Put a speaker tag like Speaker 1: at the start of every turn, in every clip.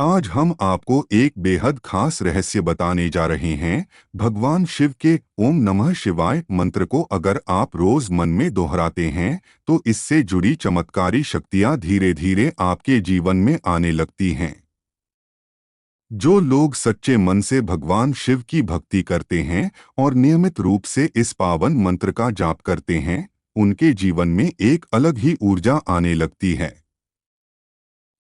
Speaker 1: आज हम आपको एक बेहद खास रहस्य बताने जा रहे हैं। भगवान शिव के ओम नमः शिवाय मंत्र को अगर आप रोज मन में दोहराते हैं तो इससे जुड़ी चमत्कारी शक्तियां धीरे धीरे आपके जीवन में आने लगती हैं। जो लोग सच्चे मन से भगवान शिव की भक्ति करते हैं और नियमित रूप से इस पावन मंत्र का जाप करते हैं, उनके जीवन में एक अलग ही ऊर्जा आने लगती है।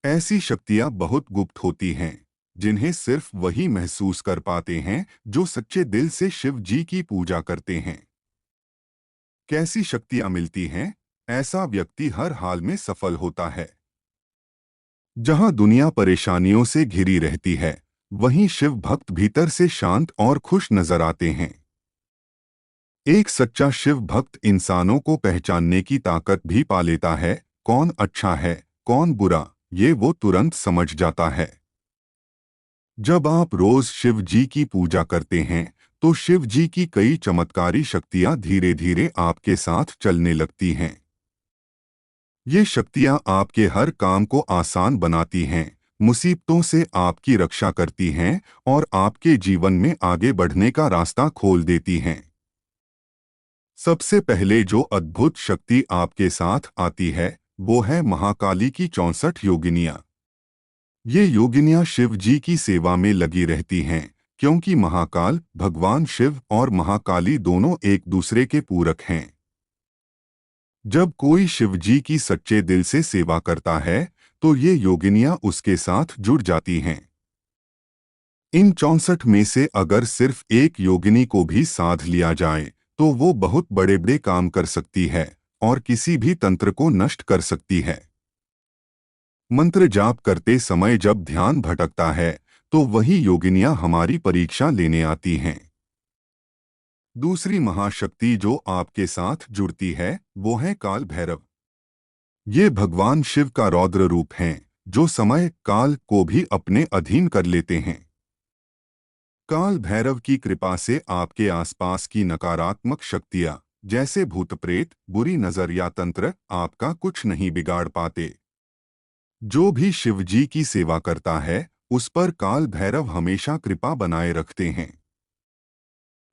Speaker 1: ऐसी शक्तियां बहुत गुप्त होती हैं, जिन्हें सिर्फ वही महसूस कर पाते हैं जो सच्चे दिल से शिव जी की पूजा करते हैं। कैसी शक्तियां मिलती हैं? ऐसा व्यक्ति हर हाल में सफल होता है। जहां दुनिया परेशानियों से घिरी रहती है, वहीं शिव भक्त भीतर से शांत और खुश नजर आते हैं। एक सच्चा शिव भक्त इंसानों को पहचानने की ताकत भी पा लेता है। कौन अच्छा है, कौन बुरा, ये वो तुरंत समझ जाता है। जब आप रोज शिव जी की पूजा करते हैं तो शिव जी की कई चमत्कारी शक्तियां धीरे धीरे आपके साथ चलने लगती हैं। ये शक्तियां आपके हर काम को आसान बनाती हैं, मुसीबतों से आपकी रक्षा करती हैं और आपके जीवन में आगे बढ़ने का रास्ता खोल देती हैं। सबसे पहले जो अद्भुत शक्ति आपके साथ आती है वो है महाकाली की 64 योगिनियां। ये योगिनियां शिव जी की सेवा में लगी रहती हैं, क्योंकि महाकाल भगवान शिव और महाकाली दोनों एक दूसरे के पूरक हैं। जब कोई शिव जी की सच्चे दिल से सेवा करता है तो ये योगिनियां उसके साथ जुड़ जाती हैं। इन 64 में से अगर सिर्फ एक योगिनी को भी साध लिया जाए तो वो बहुत बड़े बड़े काम कर सकती है और किसी भी तंत्र को नष्ट कर सकती है। मंत्र जाप करते समय जब ध्यान भटकता है तो वही योगिनियां हमारी परीक्षा लेने आती हैं। दूसरी महाशक्ति जो आपके साथ जुड़ती है वो है काल भैरव। ये भगवान शिव का रौद्र रूप हैं, जो समय काल को भी अपने अधीन कर लेते हैं। काल भैरव की कृपा से आपके आसपास की नकारात्मक शक्तियां जैसे भूत प्रेत, बुरी नजर या तंत्र आपका कुछ नहीं बिगाड़ पाते। जो भी शिव जी की सेवा करता है उस पर काल भैरव हमेशा कृपा बनाए रखते हैं।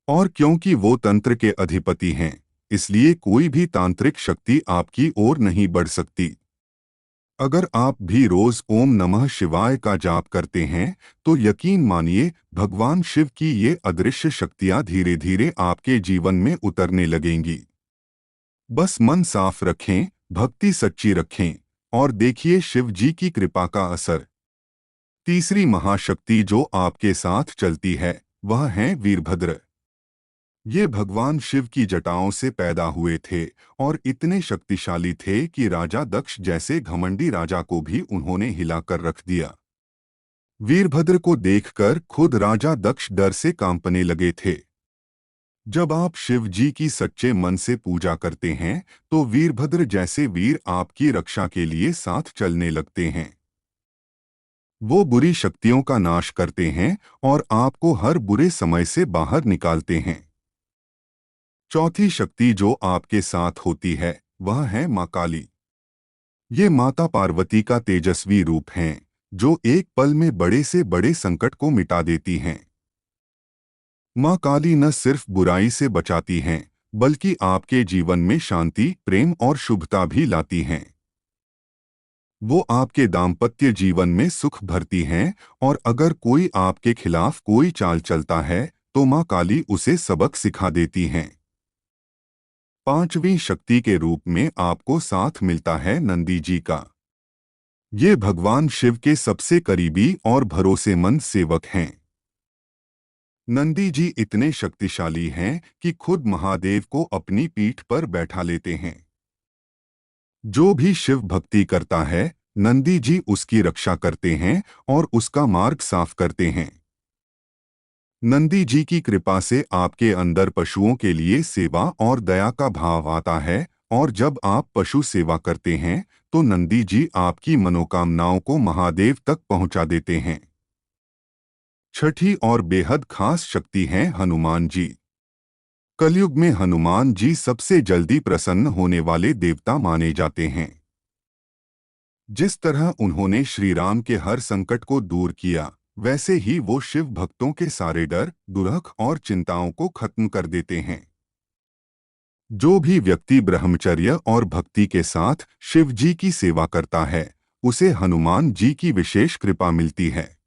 Speaker 1: और क्योंकि वो तंत्र के अधिपति हैं, इसलिए कोई भी तांत्रिक शक्ति आपकी ओर नहीं बढ़ सकती। अगर आप भी रोज ओम नमः शिवाय का जाप करते हैं तो यकीन मानिए भगवान शिव की ये अदृश्य शक्तियां धीरे धीरे आपके जीवन में उतरने लगेंगी। बस मन साफ रखें, भक्ति सच्ची रखें और देखिए शिव जी की कृपा का असर। तीसरी महाशक्ति जो आपके साथ चलती है वह है वीरभद्र। ये भगवान शिव की जटाओं से पैदा हुए थे और इतने शक्तिशाली थे कि राजा दक्ष जैसे घमंडी राजा को भी उन्होंने हिलाकर रख दिया। वीरभद्र को देखकर खुद राजा दक्ष डर से कांपने लगे थे। जब आप शिव जी की सच्चे मन से पूजा करते हैं तो वीरभद्र जैसे वीर आपकी रक्षा के लिए साथ चलने लगते हैं। वो बुरी शक्तियों का नाश करते हैं और आपको हर बुरे समय से बाहर निकालते हैं। चौथी शक्ति जो आपके साथ होती है वह है माँ काली। ये माता पार्वती का तेजस्वी रूप हैं, जो एक पल में बड़े से बड़े संकट को मिटा देती हैं। माँ काली न सिर्फ बुराई से बचाती हैं, बल्कि आपके जीवन में शांति, प्रेम और शुभता भी लाती हैं। वो आपके दाम्पत्य जीवन में सुख भरती हैं और अगर कोई आपके खिलाफ कोई चाल चलता है तो माँ काली उसे सबक सिखा देती हैं। पांचवी शक्ति के रूप में आपको साथ मिलता है नंदी जी का। ये भगवान शिव के सबसे करीबी और भरोसेमंद सेवक हैं। नंदी जी इतने शक्तिशाली हैं कि खुद महादेव को अपनी पीठ पर बैठा लेते हैं। जो भी शिव भक्ति करता है, नंदी जी उसकी रक्षा करते हैं और उसका मार्ग साफ करते हैं। नंदी जी की कृपा से आपके अंदर पशुओं के लिए सेवा और दया का भाव आता है और जब आप पशु सेवा करते हैं तो नंदी जी आपकी मनोकामनाओं को महादेव तक पहुंचा देते हैं। छठी और बेहद खास शक्ति हैं हनुमान जी। कलयुग में हनुमान जी सबसे जल्दी प्रसन्न होने वाले देवता माने जाते हैं। जिस तरह उन्होंने श्री राम के हर संकट को दूर किया, वैसे ही वो शिव भक्तों के सारे डर, दुरख और चिंताओं को खत्म कर देते हैं। जो भी व्यक्ति ब्रह्मचर्य और भक्ति के साथ शिव जी की सेवा करता है, उसे हनुमान जी की विशेष कृपा मिलती है।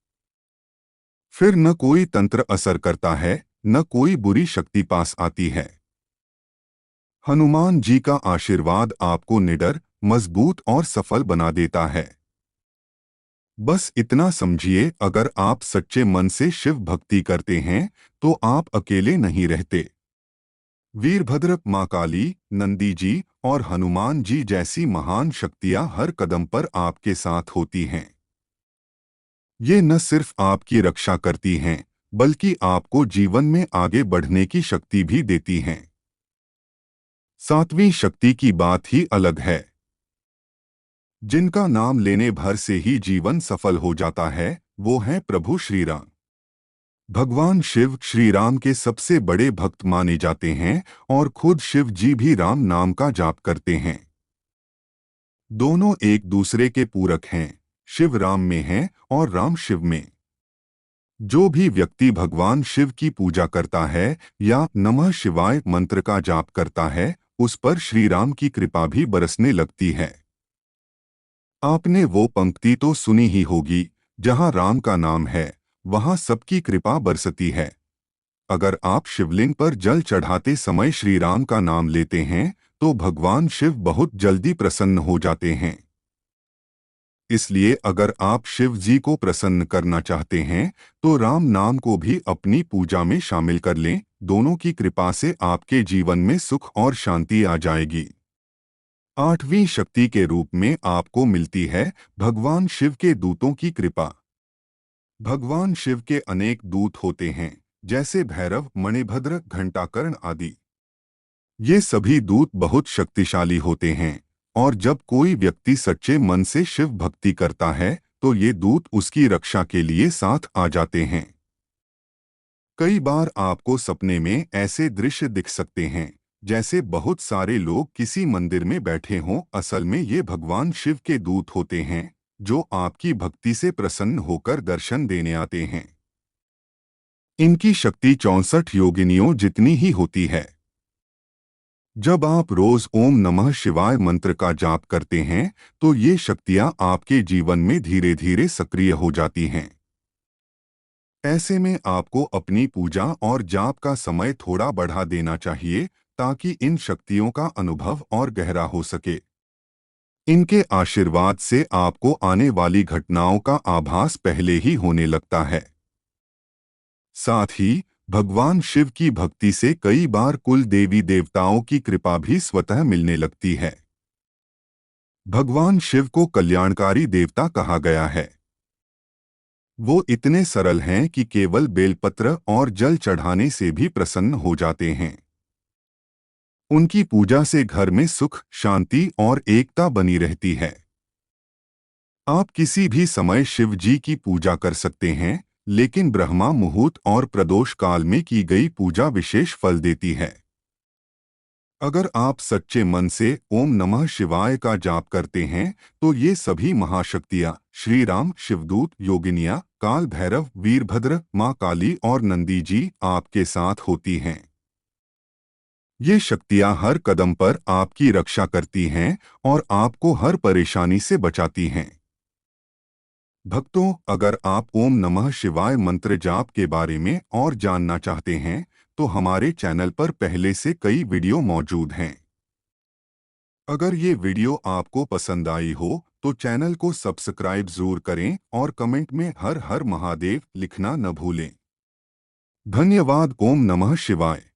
Speaker 1: फिर न कोई तंत्र असर करता है, न कोई बुरी शक्ति पास आती है। हनुमान जी का आशीर्वाद आपको निडर, मजबूत और सफल बना देता है। बस इतना समझिए, अगर आप सच्चे मन से शिव भक्ति करते हैं, तो आप अकेले नहीं रहते। वीरभद्र, माँ काली, नंदी जी और हनुमान जी जैसी महान शक्तियाँ हर कदम पर आपके साथ होती हैं। ये न सिर्फ आपकी रक्षा करती हैं, बल्कि आपको जीवन में आगे बढ़ने की शक्ति भी देती हैं। सातवीं शक्ति की बात ही अलग है, जिनका नाम लेने भर से ही जीवन सफल हो जाता है, वो हैं प्रभु श्री राम। भगवान शिव श्री राम के सबसे बड़े भक्त माने जाते हैं और खुद शिव जी भी राम नाम का जाप करते हैं। दोनों एक दूसरे के पूरक हैं, शिव राम में है और राम शिव में। जो भी व्यक्ति भगवान शिव की पूजा करता है या नमः शिवाय मंत्र का जाप करता है, उस पर श्री राम की कृपा भी बरसने लगती है। आपने वो पंक्ति तो सुनी ही होगी, जहाँ राम का नाम है, वहाँ सबकी कृपा बरसती है। अगर आप शिवलिंग पर जल चढ़ाते समय श्री राम का नाम लेते हैं, तो भगवान शिव बहुत जल्दी प्रसन्न हो जाते हैं। इसलिए अगर आप शिव जी को प्रसन्न करना चाहते हैं, तो राम नाम को भी अपनी पूजा में शामिल कर लें। दोनों की कृपा से आपके जीवन में सुख और शांति आ जाएगी। आठवीं शक्ति के रूप में आपको मिलती है भगवान शिव के दूतों की कृपा। भगवान शिव के अनेक दूत होते हैं, जैसे भैरव, मणिभद्र, घंटाकर्ण आदि। ये सभी दूत बहुत शक्तिशाली होते हैं, और जब कोई व्यक्ति सच्चे मन से शिव भक्ति करता है, तो ये दूत उसकी रक्षा के लिए साथ आ जाते हैं। कई बार आपको सपने में ऐसे दृश्य दिख सकते हैं, जैसे बहुत सारे लोग किसी मंदिर में बैठे हों। असल में ये भगवान शिव के दूत होते हैं, जो आपकी भक्ति से प्रसन्न होकर दर्शन देने आते हैं। इनकी शक्ति 64 योगिनियों जितनी ही होती है। जब आप रोज ओम नमः शिवाय मंत्र का जाप करते हैं, तो ये शक्तियां आपके जीवन में धीरे धीरे सक्रिय हो जाती हैं। ऐसे में आपको अपनी पूजा और जाप का समय थोड़ा बढ़ा देना चाहिए, ताकि इन शक्तियों का अनुभव और गहरा हो सके। इनके आशीर्वाद से आपको आने वाली घटनाओं का आभास पहले ही होने लगता है। साथ ही भगवान शिव की भक्ति से कई बार कुल देवी देवताओं की कृपा भी स्वतः मिलने लगती है। भगवान शिव को कल्याणकारी देवता कहा गया है। वो इतने सरल हैं कि केवल बेलपत्र और जल चढ़ाने से भी प्रसन्न हो जाते हैं। उनकी पूजा से घर में सुख, शांति और एकता बनी रहती है। आप किसी भी समय शिव जी की पूजा कर सकते हैं, लेकिन ब्रह्मा मुहूर्त और प्रदोष काल में की गई पूजा विशेष फल देती है। अगर आप सच्चे मन से ओम नमः शिवाय का जाप करते हैं, तो ये सभी महाशक्तियाँ, श्री राम, शिवदूत, योगिनियाँ, काल भैरव, वीरभद्र, माँ काली और नंदी जी आपके साथ होती हैं। ये शक्तियाँ हर कदम पर आपकी रक्षा करती हैं और आपको हर परेशानी से बचाती हैं। भक्तों, अगर आप ओम नमः शिवाय मंत्र जाप के बारे में और जानना चाहते हैं, तो हमारे चैनल पर पहले से कई वीडियो मौजूद हैं। अगर ये वीडियो आपको पसंद आई हो, तो चैनल को सब्सक्राइब जरूर करें और कमेंट में हर हर महादेव लिखना न भूलें। धन्यवाद। ओम नमः शिवाय।